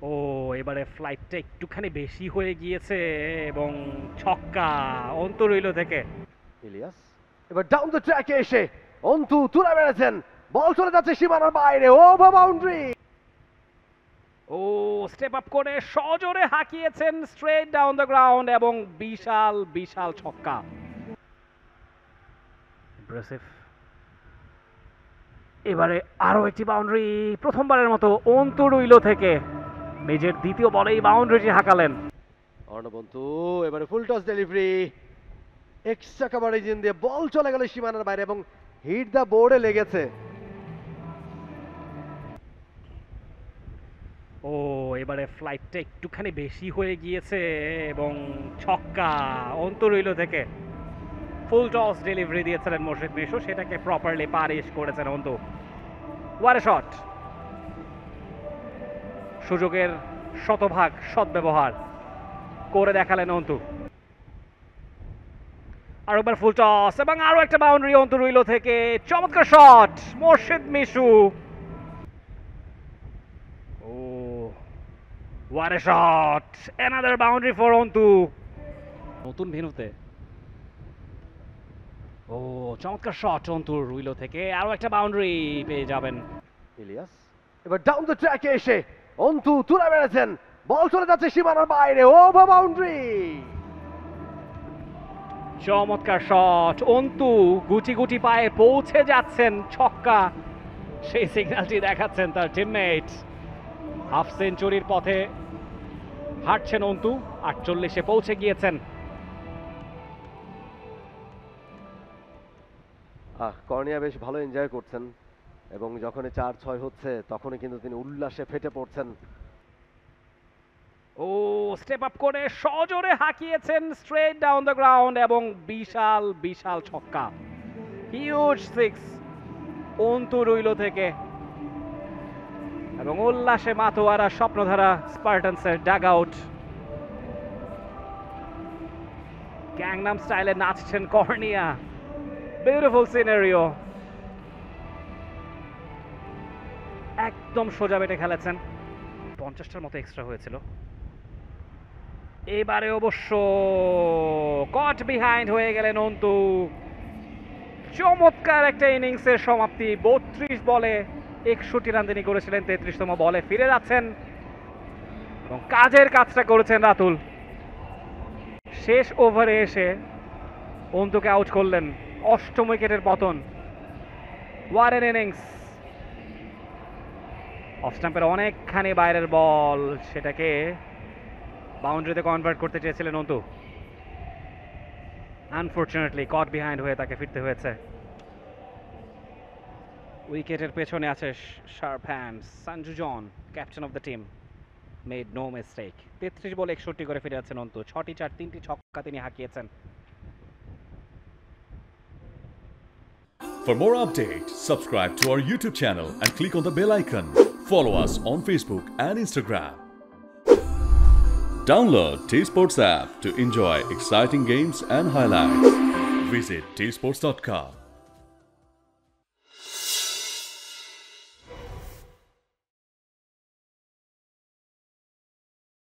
ও এবারে ফ্লাইটটা একটুখানি বেশি হয়ে গিয়েছে এবং ছক্কা অন্তরইল থেকে। ইলিয়াস এবার ডাউন দ্য ট্র্যাকে এসে অন্তু তুলে মেরেছেন, বল চলে যাচ্ছে সীমানার বাইরে, ওভার বাউন্ডারি। ও স্টেপ আপ করে সজোরে হাঁকিয়েছেন স্ট্রেট ডাউন দ্য গ্রাউন্ড এবং বিশাল বিশাল ছক্কা। ইমপ্রেসিভ। এবারে আরো একটি বাউন্ডারি, প্রথমবারের মতো অন্তরইল থেকে নিজের দ্বিতীয় বলেই বাউন্ডারিটি হাঁকালেন। অর্ণবন্তু এবারে full toss delivery, extra coverage দিয়ে বল চলে গেল সীমানার বাইরে এবং হিট দ্য বোর্ডে লেগেছে। ও এবারে ফ্লাইটটা একটুখানি বেশি হয়ে গিয়েছে এবং ছক্কা অন্তরইল থেকে। ফুল টস ডেলিভারি দিয়েছিলেন মোর্শেদ মিশু, সেটাকে প্রপারলি পারিশ করেছেন অন্তু। ওয়াট এ শট! সুযোগের শতভাগ সদ্ব্যবহার করে দেখালেন অন্তু। আর একবার ফুল টস এবং আরো একটা বাউন্ডারি অন্তরইল থেকে। চমৎকার শট মোর্শেদ মিশু। ও what a shot! Another boundary for Antu. নতুন ভেন্যুতে ও চমৎকার শট অন্তুর রুইল থেকে, আরো একটা বাউন্ডারি পেয়ে যাবেন। ইলিয়াস এবার ডাউন দ্য ট্র্যাকে এসে অন্তু তুলে মেরেছেন, বল চলে যাচ্ছে সীমানার বাইরে, ওভার বাউন্ডারি। চমৎকার শট, অন্তু গুটি গুটি পায়ে পৌঁছে যাচ্ছেন ছক্কা, সেই সিগন্যালটি দেখাচ্ছেন তার টিমমেট। হাফ সেঞ্চুরির পথে হাঁটছেন অন্তু, 48-এ পৌঁছে গিয়েছেন। কর্নিয়া বেশ ভালো এনজয় করছেন এবং যখনই 4-6 হচ্ছে তখনই কিন্তু তিনি উল্লাসে ফেটে পড়ছেন। ও স্টেপ আপ করে সজোরে হাঁকিয়েছেন স্ট্রেট ডাউন দ্য গ্রাউন্ড এবং বিশাল বিশাল ছক্কা, হিউজ সিক্স অন্তু রইল থেকে। এবং উল্লাসে মাতোয়ারা স্বপ্নধারা স্পার্টানসের ডাগ আউট। গ্যাংনাম স্টাইলে নাচছেন কর্নিয়া, বিউটিফুল সিনারিও। একদম সোজা বেটে খেলেছেন, 50টার মতো এক্সট্রা হয়েছিল। এবারে অবশ্য কট বিহাইন্ড হয়ে গেলেন অন্তু। চমৎকার একটা ইনিংসের সমাপ্তি, 32 বলে 61 রান তিনি করেছিলেন, 33তম বলে ফিরে যাচ্ছেন এবং কাজের কাজটা করেছেন রাতুল। শেষ ওভারে এসে অন্তুকে আউট করলেন, 8ম উইকেটের পতন। What an innings! অফ স্টাম্পের অনেকখানি বাইরের বল, সেটাকে বাউন্ডারিতে কনভার্ট করতে চেয়েছিলেন অন্তু। আনফরচুনেটলি কট বিহাইন্ড হয়ে তাকে ফিরতে হয়েছে। উইকেটের পেছনে আছে sharp hands Sanju John, captain of the team, made no mistake. 33 বলে 61 করে ফিরে যাচ্ছেন অন্তু, 6টি চার 3টি ছক্কা তিনি হাঁকিয়েছেন। For more updates, subscribe to our YouTube channel and click on the bell icon. Follow us on Facebook and Instagram. Download T-Sports app to enjoy exciting games and highlights. Visit tsports.com.